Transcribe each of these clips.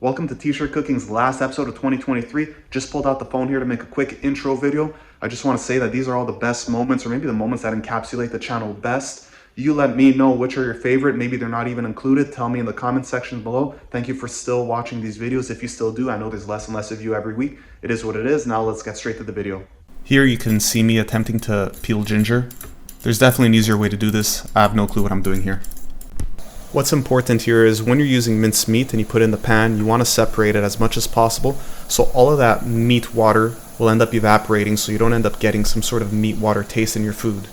Welcome to Tshirtcooking's last episode of 2023. Just pulled out the phone here to make a quick intro video. I just want to say that these are all the best moments, or maybe the moments that encapsulate the channel best. You let me know which are your favorite. Maybe they're not even included. Tell me in the comment section below. Thank you for still watching these videos. If you still do, I know there's less and less of you every week. It is what it is. Now let's get straight to the video. Here you can see me attempting to peel ginger. There's definitely an easier way to do this. I have no clue what I'm doing here. What's important here is when you're using minced meat and you put it in the pan, you want to separate it as much as possible so all of that meat water will end up evaporating, so you don't end up getting some sort of meat water taste in your food.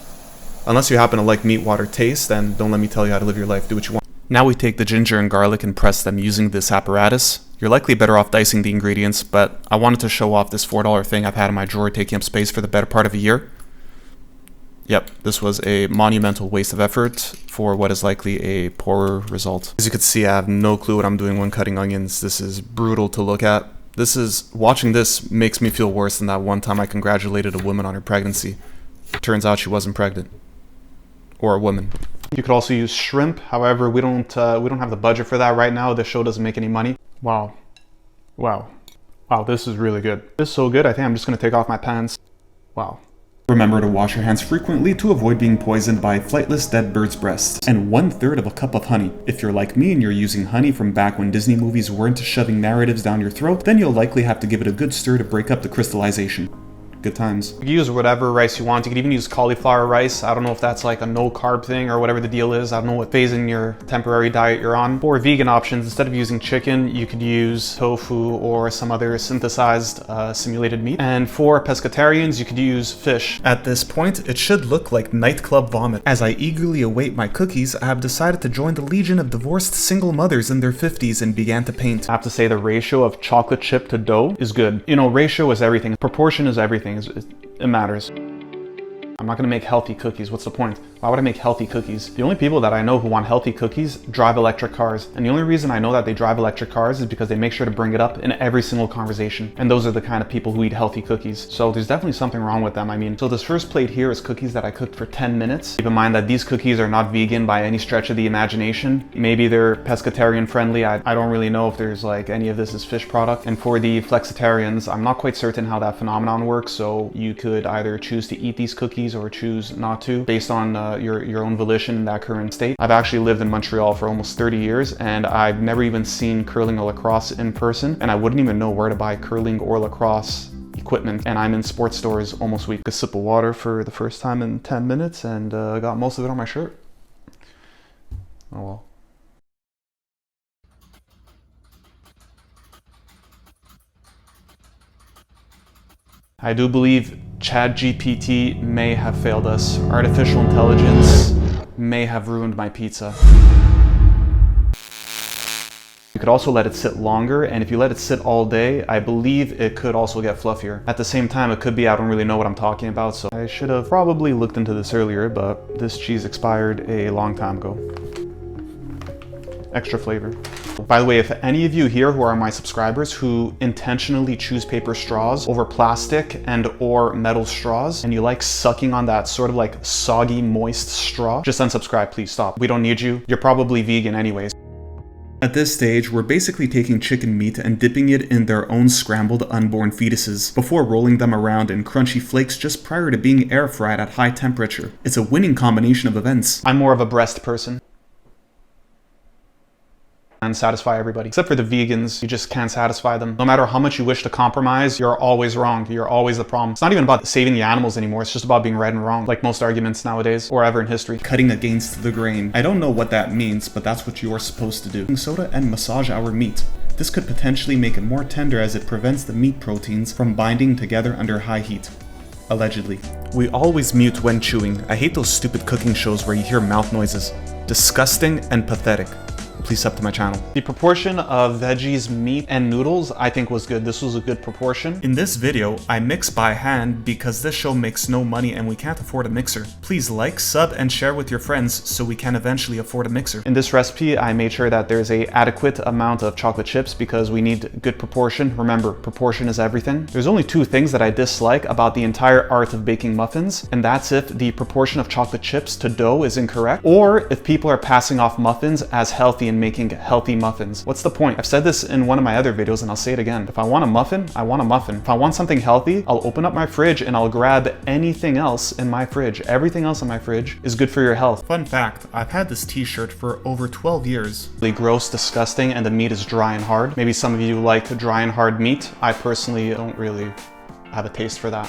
Unless you happen to like meat water taste, then don't let me tell you how to live your life. Do what you want. Now we take the ginger and garlic and press them using this apparatus. You're likely better off dicing the ingredients, but I wanted to show off this $4 thing I've had in my drawer taking up space for the better part of a year. Yep, this was a monumental waste of effort for what is likely a poorer result. As you can see, I have no clue what I'm doing when cutting onions. This is brutal to look at. Watching this makes me feel worse than that one time I congratulated a woman on her pregnancy. Turns out she wasn't pregnant. Or a woman. You could also use shrimp. However, we don't have the budget for that right now. This show doesn't make any money. Wow, this is really good. This is so good, I think I'm just gonna take off my pants. Wow. Remember to wash your hands frequently to avoid being poisoned by flightless dead bird's breasts. And 1/3 of a cup of honey. If you're like me and you're using honey from back when Disney movies weren't shoving narratives down your throat, then you'll likely have to give it a good stir to break up the crystallization. Good times. You can use whatever rice you want. You can even use cauliflower rice. I don't know if that's like a no carb thing or whatever the deal is. I don't know what phase in your temporary diet you're on. For vegan options, instead of using chicken, you could use tofu or some other synthesized simulated meat. And for pescatarians, you could use fish. At this point, it should look like nightclub vomit. As I eagerly await my cookies, I have decided to join the legion of divorced single mothers in their 50s and began to paint. I have to say the ratio of chocolate chip to dough is good. You know, ratio is everything. Proportion is everything. It matters. I'm not gonna make healthy cookies. What's the point? Why would I make healthy cookies? The only people that I know who want healthy cookies drive electric cars. And the only reason I know that they drive electric cars is because they make sure to bring it up in every single conversation. And those are the kind of people who eat healthy cookies. So there's definitely something wrong with them. I mean, so this first plate here is cookies that I cooked for 10 minutes. Keep in mind that these cookies are not vegan by any stretch of the imagination. Maybe they're pescatarian friendly. I don't really know if there's like any of this is fish product. And for the flexitarians, I'm not quite certain how that phenomenon works. So you could either choose to eat these cookies or choose not to based on your own volition in that current state. I've actually lived in Montreal for almost 30 years and I've never even seen curling or lacrosse in person, and I wouldn't even know where to buy curling or lacrosse equipment, and I'm in sports stores almost weekly. A sip of water for the first time in 10 minutes and I got most of it on my shirt. Oh well. I do believe ChatGPT may have failed us. Artificial intelligence may have ruined my pizza. You could also let it sit longer, and if you let it sit all day, I believe it could also get fluffier. At the same time, it could be I don't really know what I'm talking about, so I should have probably looked into this earlier, but this cheese expired a long time ago. Extra flavor. By the way, if any of you here who are my subscribers who intentionally choose paper straws over plastic and or metal straws, and you like sucking on that sort of like soggy, moist straw, just unsubscribe, please stop. We don't need you. You're probably vegan anyways. At this stage, we're basically taking chicken meat and dipping it in their own scrambled unborn fetuses before rolling them around in crunchy flakes just prior to being air fried at high temperature. It's a winning combination of events. I'm more of a breast person. And satisfy everybody. Except for the vegans, you just can't satisfy them. No matter how much you wish to compromise, you're always wrong. You're always the problem. It's not even about saving the animals anymore. It's just about being right and wrong, like most arguments nowadays, or ever in history. Cutting against the grain. I don't know what that means, but that's what you're supposed to do. Soda and massage our meat. This could potentially make it more tender as it prevents the meat proteins from binding together under high heat. Allegedly. We always mute when chewing. I hate those stupid cooking shows where you hear mouth noises. Disgusting and pathetic. Please sub to my channel. The proportion of veggies, meat, and noodles I think was good. This was a good proportion. In this video, I mix by hand because this show makes no money and we can't afford a mixer. Please like, sub, and share with your friends so we can eventually afford a mixer. In this recipe, I made sure that there's a adequate amount of chocolate chips because we need good proportion. Remember, proportion is everything. There's only two things that I dislike about the entire art of baking muffins, and that's if the proportion of chocolate chips to dough is incorrect, or if people are passing off muffins as healthy healthy and making healthy muffins. What's the point? I've said this in one of my other videos and I'll say it again. If I want a muffin, I want a muffin. If I want something healthy, I'll open up my fridge and I'll grab anything else in my fridge. Everything else in my fridge is good for your health. Fun fact, I've had this t-shirt for over 12 years. Really gross, disgusting, and the meat is dry and hard. Maybe some of you like dry and hard meat. I personally don't really have a taste for that.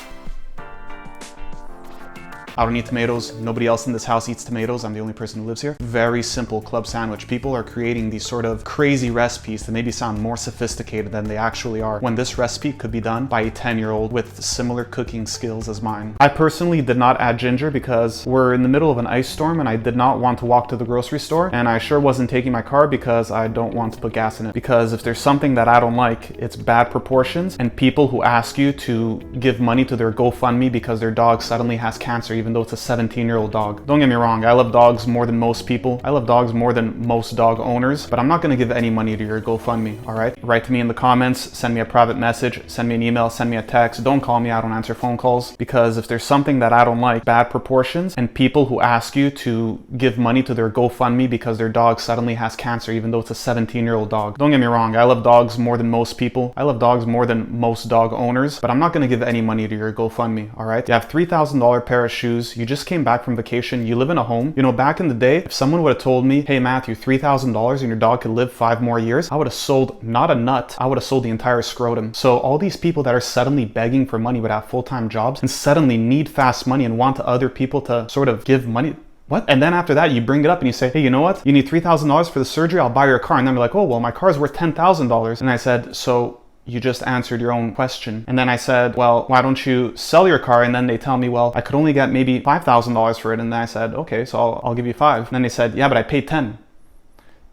I don't eat tomatoes. Nobody else in this house eats tomatoes. I'm the only person who lives here. Very simple club sandwich. People are creating these sort of crazy recipes that maybe sound more sophisticated than they actually are, when this recipe could be done by a 10-year-old with similar cooking skills as mine. I personally did not add ginger because we're in the middle of an ice storm and I did not want to walk to the grocery store, and I sure wasn't taking my car because I don't want to put gas in it. Because if there's something that I don't like, it's bad proportions and people who ask you to give money to their GoFundMe because their dog suddenly has cancer, even though it's a 17-year-old dog. Don't get me wrong, I love dogs more than most people. I love dogs more than most dog owners, but I'm not gonna give any money to your GoFundMe, all right? Write to me in the comments, send me a private message, send me an email, send me a text. Don't call me, I don't answer phone calls. Because if there's something that I don't like, bad proportions, and people who ask you to give money to their GoFundMe because their dog suddenly has cancer, even though it's a 17-year-old dog. Don't get me wrong, I love dogs more than most people. I love dogs more than most dog owners, but I'm not gonna give any money to your GoFundMe, all right? You have $3,000 pair of shoes, you just came back from vacation, you live in a home. You know, back in the day, if someone would have told me, hey Matthew, $3,000 and your dog could live 5 more years, I would have sold not a nut, I would have sold the entire scrotum. So all these people that are suddenly begging for money without full-time jobs and suddenly need fast money and want other people to sort of give money, what? And then after that, you bring it up and you say, hey, you know what? You need $3,000 for the surgery, I'll buy your car. And then they're like, oh, well, my car's worth $10,000. And I said, so you just answered your own question. And then I said, well, why don't you sell your car? And then they tell me, well, I could only get maybe $5,000 for it. And then I said, okay, so I'll give you 5. And then they said, yeah, but I paid 10.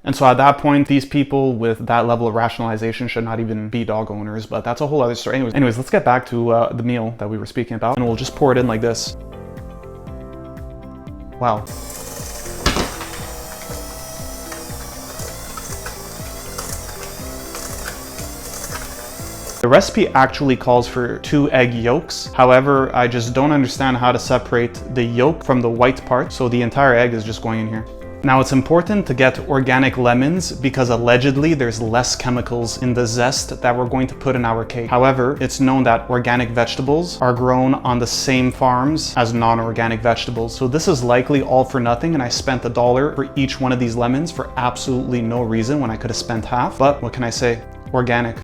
And so at that point, these people with that level of rationalization should not even be dog owners, but that's a whole other story. Anyways, let's get back to the meal that we were speaking about, and we'll just pour it in like this. Wow. The recipe actually calls for 2 egg yolks. However, I just don't understand how to separate the yolk from the white part, so the entire egg is just going in here. Now, it's important to get organic lemons because allegedly there's less chemicals in the zest that we're going to put in our cake. However, it's known that organic vegetables are grown on the same farms as non-organic vegetables. So this is likely all for nothing, and I spent $1 for each one of these lemons for absolutely no reason when I could have spent half. But what can I say? Organic.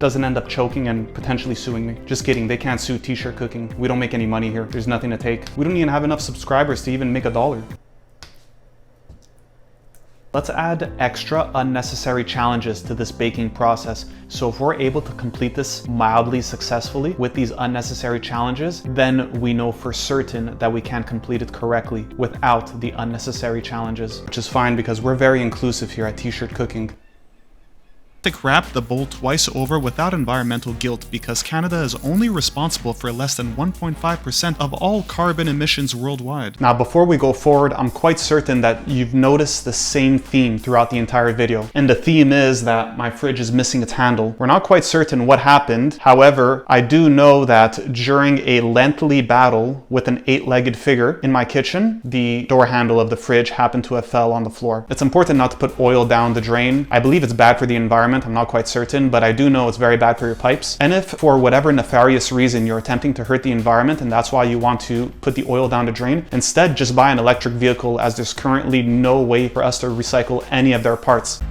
Doesn't end up choking and potentially suing me. Just kidding, they can't sue T-shirt cooking. We don't make any money here. There's nothing to take. We don't even have enough subscribers to even make $1. Let's add extra unnecessary challenges to this baking process. So if we're able to complete this mildly successfully with these unnecessary challenges, then we know for certain that we can complete it correctly without the unnecessary challenges, which is fine because we're very inclusive here at T-shirt Cooking. Wrap the bowl twice over without environmental guilt because Canada is only responsible for less than 1.5% of all carbon emissions worldwide. Now, before we go forward, I'm quite certain that you've noticed the same theme throughout the entire video. And the theme is that my fridge is missing its handle. We're not quite certain what happened. However, I do know that during a lengthy battle with an 8-legged figure in my kitchen, the door handle of the fridge happened to have fell on the floor. It's important not to put oil down the drain. I believe it's bad for the environment. I'm not quite certain, but I do know it's very bad for your pipes. And if for whatever nefarious reason you're attempting to hurt the environment and that's why you want to put the oil down the drain, instead just buy an electric vehicle, as there's currently no way for us to recycle any of their parts.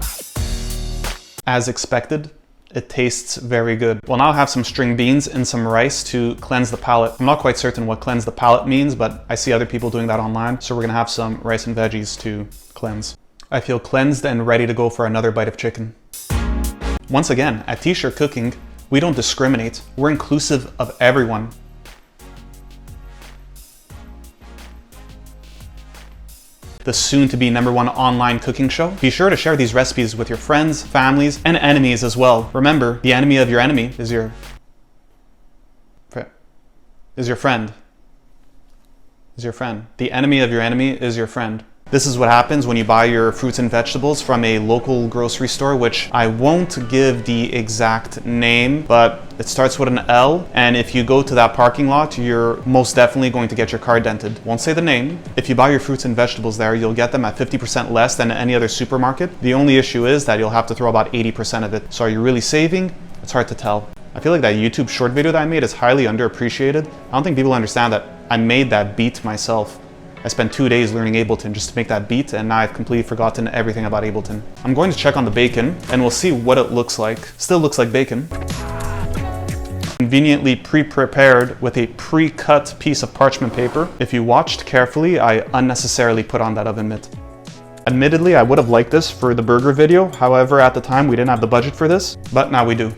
As expected, it tastes very good. We'll now have some string beans and some rice to cleanse the palate. I'm not quite certain what cleanse the palate means, but I see other people doing that online. So we're gonna have some rice and veggies to cleanse. I feel cleansed and ready to go for another bite of chicken. Once again, at T-shirt Cooking, we don't discriminate. We're inclusive of everyone. The soon-to-be ¡1 online cooking show. Be sure to share these recipes with your friends, families, and enemies as well. Remember, the enemy of your enemy is your friend. is your friend. The enemy of your enemy is your friend. This is what happens when you buy your fruits and vegetables from a local grocery store, which I won't give the exact name, but it starts with an L. And if you go to that parking lot, you're most definitely going to get your car dented. Won't say the name. If you buy your fruits and vegetables there, you'll get them at 50% less than any other supermarket. The only issue is that you'll have to throw about 80% of it. So are you really saving? It's hard to tell. I feel like that YouTube short video that I made is highly underappreciated. I don't think people understand that I made that beat myself. I spent 2 days learning Ableton just to make that beat, and now I've completely forgotten everything about Ableton. I'm going to check on the bacon, and we'll see what it looks like. Still looks like bacon. Conveniently pre-prepared with a pre-cut piece of parchment paper. If you watched carefully, I unnecessarily put on that oven mitt. Admittedly, I would have liked this for the burger video. However, at the time, we didn't have the budget for this, but now we do.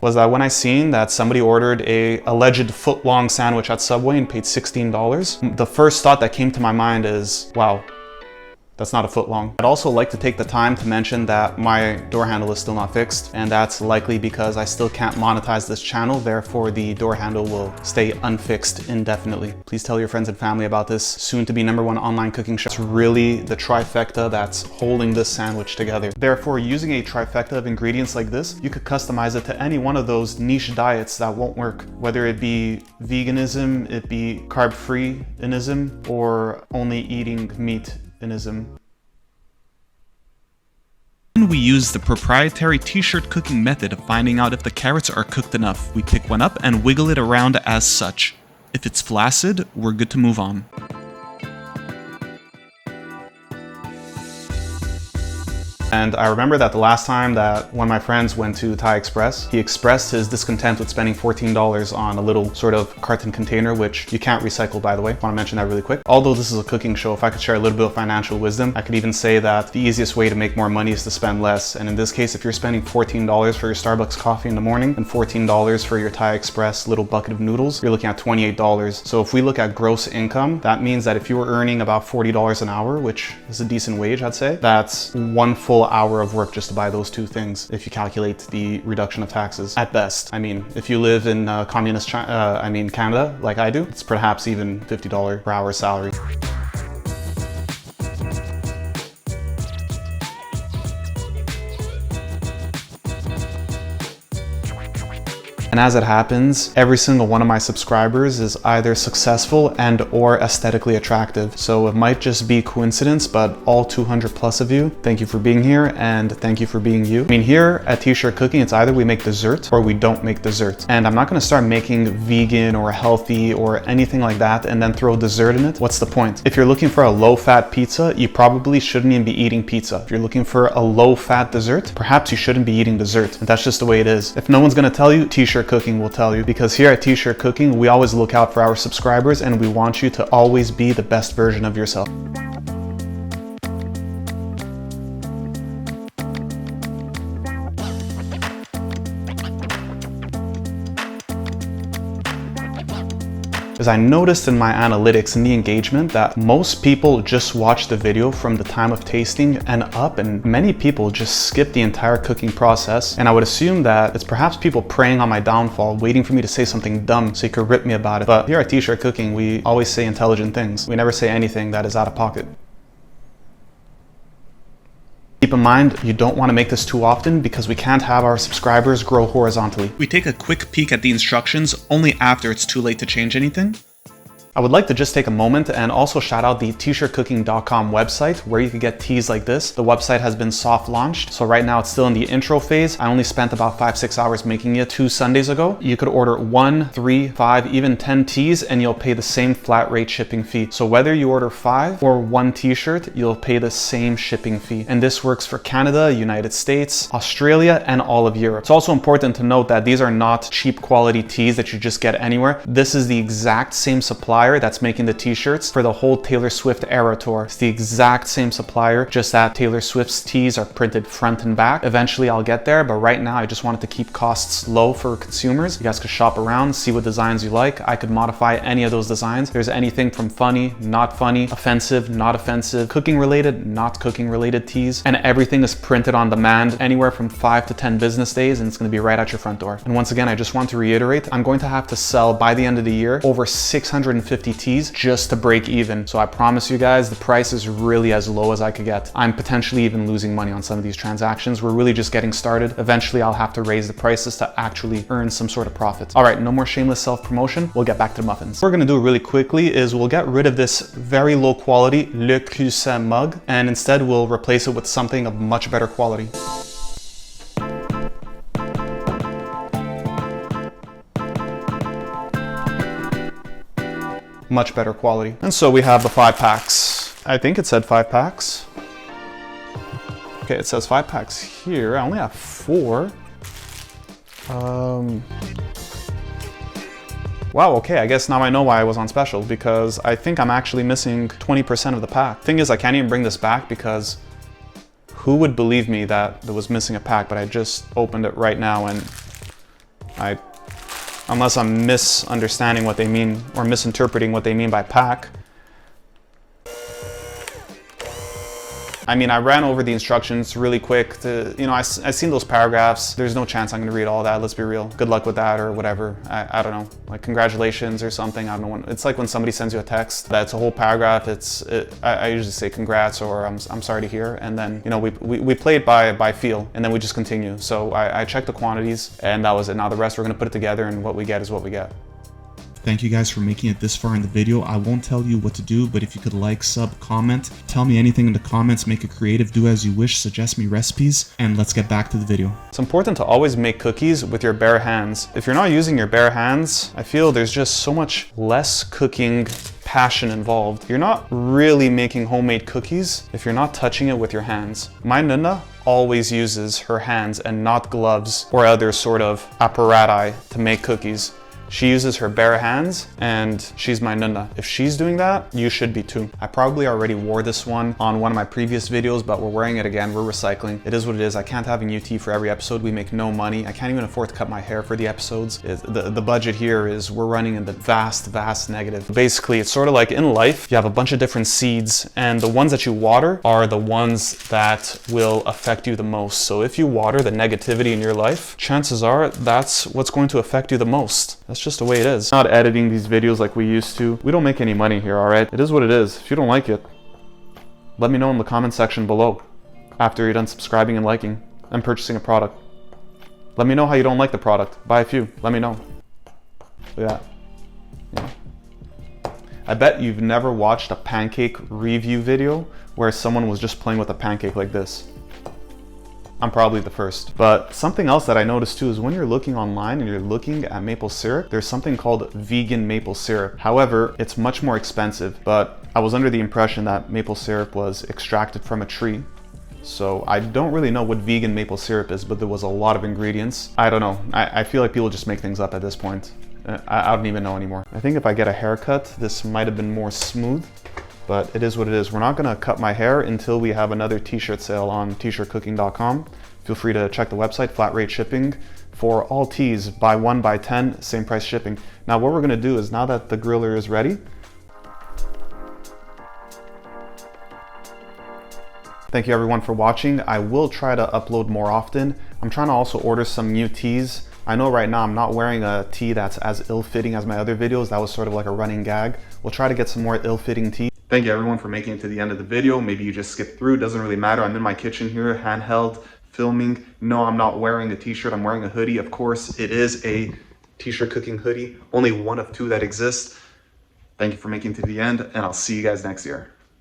Was that when I seen that somebody ordered a alleged foot-long sandwich at Subway and paid $16, the first thought that came to my mind is, wow, that's not a foot long. I'd also like to take the time to mention that my door handle is still not fixed, and that's likely because I still can't monetize this channel, therefore the door handle will stay unfixed indefinitely. Please tell your friends and family about this soon-to-be #1 online cooking show. It's really the trifecta that's holding this sandwich together. Therefore, using a trifecta of ingredients like this, you could customize it to any one of those niche diets that won't work, whether it be veganism, it be carb-free-ism, or only eating meat-ism. We use the proprietary t-shirt cooking method of finding out if the carrots are cooked enough. We pick one up and wiggle it around as such. If it's flaccid, we're good to move on. And I remember that the last time that one of my friends went to Thai Express, he expressed his discontent with spending $14 on a little sort of carton container, which you can't recycle, by the way. I want to mention that really quick. Although this is a cooking show, if I could share a little bit of financial wisdom, I could even say that the easiest way to make more money is to spend less. And in this case, if you're spending $14 for your Starbucks coffee in the morning and $14 for your Thai Express little bucket of noodles, you're looking at $28. So if we look at gross income, that means that if you were earning about $40 an hour, which is a decent wage, I'd say, that's one full hour of work just to buy those two things if you calculate the reduction of taxes at best. I mean, if you live in communist Canada like I do, it's perhaps even $50 per hour salary. And as it happens, every single one of my subscribers is either successful and or aesthetically attractive. So it might just be coincidence, but all 200 plus of you, thank you for being here and thank you for being you. I mean, here at Tshirtcooking, it's either we make dessert or we don't make dessert. And I'm not gonna start making vegan or healthy or anything like that and then throw dessert in it. What's the point? If you're looking for a low-fat pizza, you probably shouldn't even be eating pizza. If you're looking for a low-fat dessert, perhaps you shouldn't be eating dessert. And that's just the way it is. If no one's gonna tell you, Tshirtcooking will tell you, because here at Tshirtcooking, we always look out for our subscribers and we want you to always be the best version of yourself. Is I noticed in my analytics and the engagement that most people just watch the video from the time of tasting and up, and many people just skip the entire cooking process. And I would assume that it's perhaps people preying on my downfall, waiting for me to say something dumb so you could rip me about it. But here at Tshirtcooking, we always say intelligent things. We never say anything that is out of pocket. Keep in mind, you don't want to make this too often because we can't have our subscribers grow horizontally. We take a quick peek at the instructions only after it's too late to change anything. I would like to just take a moment and also shout out the tshirtcooking.com website where you can get teas like this. The website has been soft launched, so right now it's still in the intro phase. I only spent about 5-6 hours making it 2 Sundays ago. You could order 1, 3, 5, even 10 teas and you'll pay the same flat rate shipping fee. So whether you order 5 or 1 t-shirt, you'll pay the same shipping fee. And this works for Canada, United States, Australia, and all of Europe. It's also important to note that these are not cheap quality teas that you just get anywhere. This is the exact same supplier that's making the t-shirts for the whole Taylor Swift era tour. It's the exact same supplier, just that Taylor Swift's tees are printed front and back. Eventually I'll get there, but right now I just wanted to keep costs low for consumers. You guys could shop around, see what designs you like. I could modify any of those designs. There's anything from funny, not funny, offensive, not offensive, cooking related, not cooking related tees, and everything is printed on demand anywhere from 5 to 10 business days, and it's gonna be right at your front door. And once again, I just want to reiterate, I'm going to have to sell by the end of the year over 650 150 teas just to break even. So I promise you guys, the price is really as low as I could get. I'm potentially even losing money on some of these transactions. We're really just getting started. Eventually I'll have to raise the prices to actually earn some sort of profit. All right, no more shameless self-promotion. We'll get back to the muffins. What we're gonna do really quickly is we'll get rid of this very low quality Le Creuset mug, and instead we'll replace it with something of much better quality. Much better quality. And so we have the 5 packs. I think it said 5 packs. Okay, it says 5 packs here. I only have 4. Wow, okay, I guess now I know why I was on special, because I think I'm actually missing 20% of the pack. Thing is, I can't even bring this back because who would believe me that there was missing a pack, but I just opened it right now and unless I'm misunderstanding what they mean or misinterpreting what they mean by pack. I mean, I ran over the instructions really quick to, you know, I seen those paragraphs. There's no chance I'm gonna read all that, let's be real. Good luck with that or whatever. I don't know, like congratulations or something. I don't know. It's like when somebody sends you a text that's a whole paragraph. I usually say congrats or I'm sorry to hear. And then, you know, we play it by feel and then we just continue. So I checked the quantities and that was it. Now the rest we're gonna put it together and what we get is what we get. Thank you guys for making it this far in the video. I won't tell you what to do, but if you could like, sub, comment, tell me anything in the comments, make it creative, do as you wish, suggest me recipes, and let's get back to the video. It's important to always make cookies with your bare hands. If you're not using your bare hands, I feel there's just so much less cooking passion involved. You're not really making homemade cookies if you're not touching it with your hands. My nonna always uses her hands and not gloves or other sort of apparatus to make cookies. She uses her bare hands and she's my nonna. If she's doing that, you should be too. I probably already wore this one on one of my previous videos, but we're wearing it again. We're recycling. It is what it is. I can't have a new tee for every episode. We make no money. I can't even afford to cut my hair for the episodes. The budget here is we're running in the vast negative. Basically, it's sort of like in life, you have a bunch of different seeds and the ones that you water are the ones that will affect you the most. So if you water the negativity in your life, chances are that's what's going to affect you the most. That's just the way it is. Not editing these videos like we used to. We don't make any money here, all right? It is what it is. If you don't like it, let me know in the comment section below after you're done subscribing and liking and purchasing a product. Let me know how you don't like the product. Buy a few. Let me know. Look at that. Yeah. I bet you've never watched a pancake review video where someone was just playing with a pancake like this. I'm probably the first. But something else that I noticed too is when you're looking online and you're looking at maple syrup, there's something called vegan maple syrup. However, it's much more expensive, but I was under the impression that maple syrup was extracted from a tree. So I don't really know what vegan maple syrup is, but there was a lot of ingredients. I don't know. I feel like people just make things up at this point. I don't even know anymore. I think if I get a haircut, this might have been more smooth. But it is what it is. We're not gonna cut my hair until we have another t-shirt sale on tshirtcooking.com. Feel free to check the website, flat rate shipping for all tees, buy 1, buy 10, same price shipping. Now what we're gonna do is now that the griller is ready, thank you everyone for watching. I will try to upload more often. I'm trying to also order some new tees. I know right now I'm not wearing a tee that's as ill-fitting as my other videos. That was sort of like a running gag. We'll try to get some more ill-fitting tees. Thank you everyone for making it to the end of the video. Maybe you just skipped through, doesn't really matter. I'm in my kitchen here, handheld, filming. No, I'm not wearing a t-shirt, I'm wearing a hoodie. Of course, it is a t-shirt cooking hoodie. Only one of 2 that exist. Thank you for making it to the end, and I'll see you guys next year.